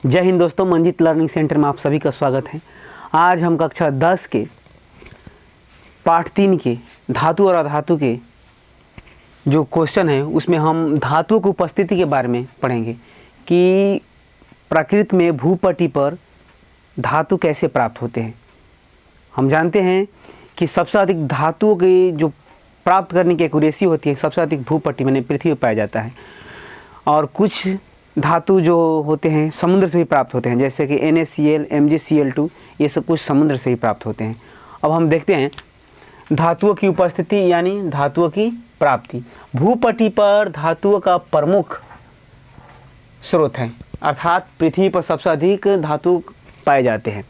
जय हिंद दोस्तों, Manjit learning centre में आप सभी का स्वागत है। आज हम कक्षा 10 के पाठ 3 के धातु और अधातु के जो क्वेश्चन है उसमें हम धातुओं की उपस्थिति के बारे में पढ़ेंगे कि प्रकृति में भूपटल पर धातु कैसे प्राप्त होते हैं। हम जानते हैं कि सबसे अधिक धातुओं की जो प्राप्त करने की एक्यूरेसी होती है सबसे अधिक भूपटल यानी पृथ्वी पर पाया जाता है, और कुछ धातु जो होते हैं समुद्र से भी प्राप्त होते हैं, जैसे कि NaCl, MgCl2, ये सब कुछ समुद्र से ही प्राप्त होते हैं। अब हम देखते हैं धातुओं की उपस्थिति यानी धातुओं की प्राप्ति। भूपटल पर धातुओं का प्रमुख स्रोत है, अर्थात पृथ्वी पर सबसे अधिक धातु पाए जाते हैं।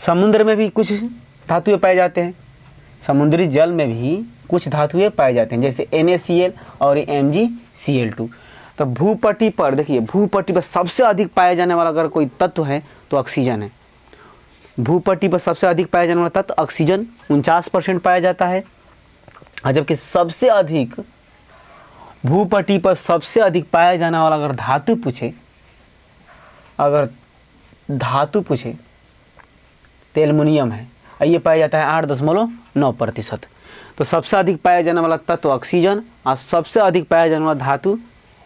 समुद्र में भी कुछ धातुएं पाए जाते हैं, समुद्री जल में भी कुछ धातुएं पाए जाते हैं, जैसे NaCl और MgCl2। तो भूपटल पर देखिए, भूपटल पर सबसे अधिक पाया जाने वाला अगर कोई तत्व है तो ऑक्सीजन है। भूपटल पर सबसे अधिक पाया जाने वाला तत्व ऑक्सीजन 49% पाया जाता है, और जबकि सबसे अधिक भूपटल पर सबसे अधिक पाया जाने वाला अगर धातु पूछे तो एल्युमिनियम है, और ये पाया जाता है 8.9%। तो सबसे अधिक पाया जाने वाला तत्व ऑक्सीजन और सबसे अधिक पाया जाने वाला धातु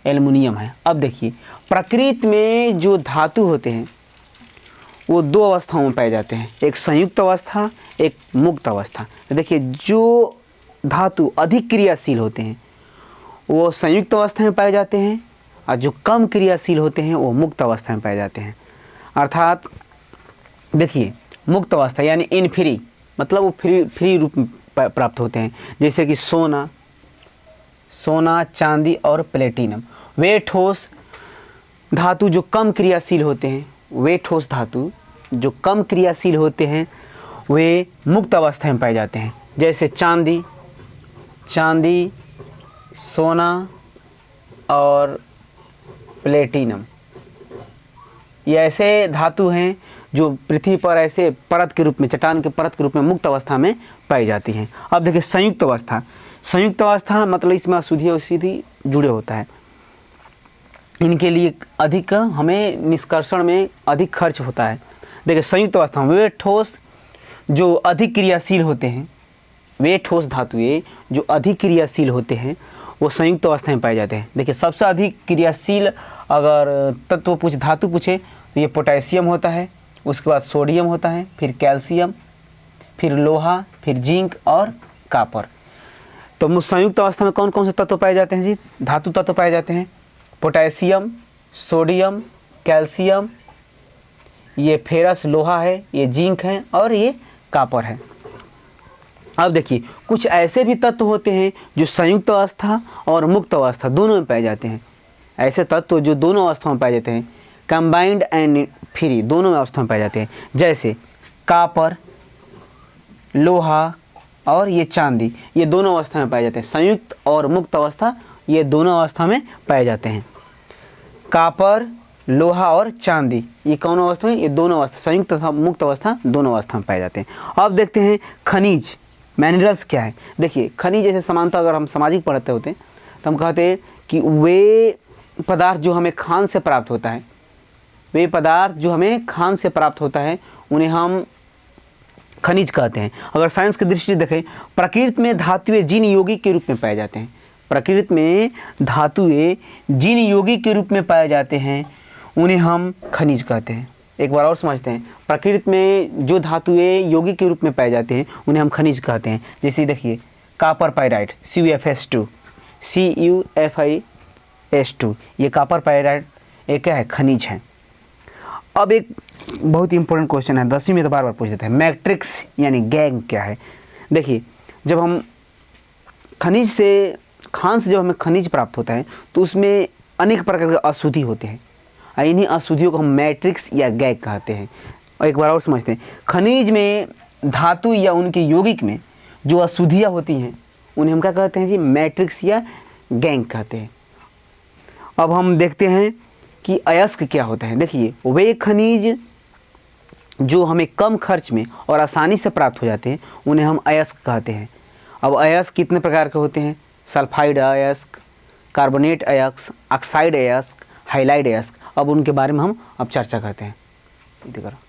एल्युमिनियम है। अब देखिए, प्रकृति में जो धातु होते हैं वो दो अवस्थाओं में पाए जाते हैं, एक संयुक्त अवस्था, एक मुक्त अवस्था। देखिए, जो धातु अधिक क्रियाशील होते हैं वो संयुक्त अवस्था में पाए जाते हैं, और जो कम क्रियाशील होते हैं वो मुक्त अवस्था में पाए जाते हैं। अर्थात देखिए, मुक्त अवस्था यानी इन फ्री, मतलब वो फ्री रूप में प्राप्त होते हैं, जैसे कि सोना, चांदी और प्लेटिनम। वे ठोस धातु जो कम क्रियाशील होते हैं, वे ठोस धातु जो कम क्रियाशील होते हैं वे मुक्त अवस्था में पाए जाते हैं, जैसे चांदी, सोना और प्लेटिनम। ये ऐसे धातु हैं जो पृथ्वी पर ऐसे परत के रूप में, चट्टान के परत के रूप में मुक्त अवस्था में पाई जाती हैं। अब देखिए, संयुक्त अवस्था मतलब इसमें अशुद्धि जुड़े होता है। इनके लिए अधिक हमें निष्कर्षण में अधिक खर्च होता है। देखिए, संयुक्त अवस्था में वे ठोस जो अधिक क्रियाशील होते हैं, वे ठोस धातुएं जो अधिक क्रियाशील होते हैं वो संयुक्त अवस्था में पाए जाते हैं। देखिए, सबसे अधिक क्रियाशील अगर धातु पूछे तो ये पोटेशियम होता है, उसके बाद सोडियम होता है, फिर कैल्शियम, फिर लोहा, फिर जिंक और कॉपर। तो संयुक्त अवस्था में कौन कौन से तत्व पाए जाते हैं जी? धातु तत्व पाए जाते हैं, पोटेशियम, सोडियम, कैल्शियम, ये फेरस लोहा है, ये जिंक है और ये कॉपर है। अब देखिए, कुछ ऐसे भी तत्व होते हैं जो संयुक्त अवस्था और मुक्त अवस्था दोनों में पाए जाते हैं। ऐसे तत्व जो दोनों अवस्थाओं में पाए जाते हैं, कंबाइंड एंड फ्री, दोनों अवस्था में पाए जाते हैं, जैसे कॉपर, लोहा और ये चांदी, ये दोनों अवस्था में पाए जाते हैं। संयुक्त और मुक्त अवस्था ये दोनों अवस्था में पाए जाते हैं। कॉपर, लोहा और चांदी ये कौन अवस्था में? ये दोनों अवस्था, संयुक्त तथा मुक्त अवस्था दोनों अवस्था में पाए जाते हैं। अब देखते हैं खनिज, मिनरल्स क्या है। देखिए, खनिज जैसे समानता अगर हम सामाजिक पढ़ते होते हैं तो हम कहते हैं कि वे पदार्थ जो हमें खान से प्राप्त होता है, उन्हें हम खनिज कहते हैं। अगर साइंस की दृष्टि से देखें, प्रकृति में धातुएं जिन यौगिक के रूप में पाए जाते हैं, पाए जाते हैं उन्हें हम खनिज कहते हैं। एक बार और समझते हैं, प्रकृति में जो धातुएं यौगिक के रूप में पाए जाते हैं उन्हें हम खनिज कहते हैं। जैसे देखिए, कॉपर पाइराइट CuFs2, ये कॉपर पाइराइट एक क्या है? खनिज है। अब एक बहुत ही इंपॉर्टेंट क्वेश्चन है, 10वीं में तो बार बार पूछ देते हैं, मैट्रिक्स यानी गैंग क्या है। देखिए, जब हम खान से जब हमें खनिज प्राप्त होता है तो उसमें अनेक प्रकार के अशुद्धि होते हैं, और इन्हीं अशुद्धियों को हम मैट्रिक्स या गैंग कहते हैं। और एक बार और समझते हैं, खनिज में धातु या उनके यौगिक में जो अशुद्धियाँ होती हैं उन्हें हम क्या कहते हैं जी? मैट्रिक्स या गैंग कहते हैं। अब हम देखते हैं कि अयस्क क्या होता है। देखिए, वे खनिज जो हमें कम खर्च में और आसानी से प्राप्त हो जाते हैं उन्हें हम अयस्क कहते हैं। अब अयस्क कितने प्रकार के होते हैं? सल्फाइड अयस्क, कार्बोनेट अयस्क, ऑक्साइड अयस्क, हाइलाइड अयस्क। अब उनके बारे में हम अब चर्चा करते हैं। इधर करो।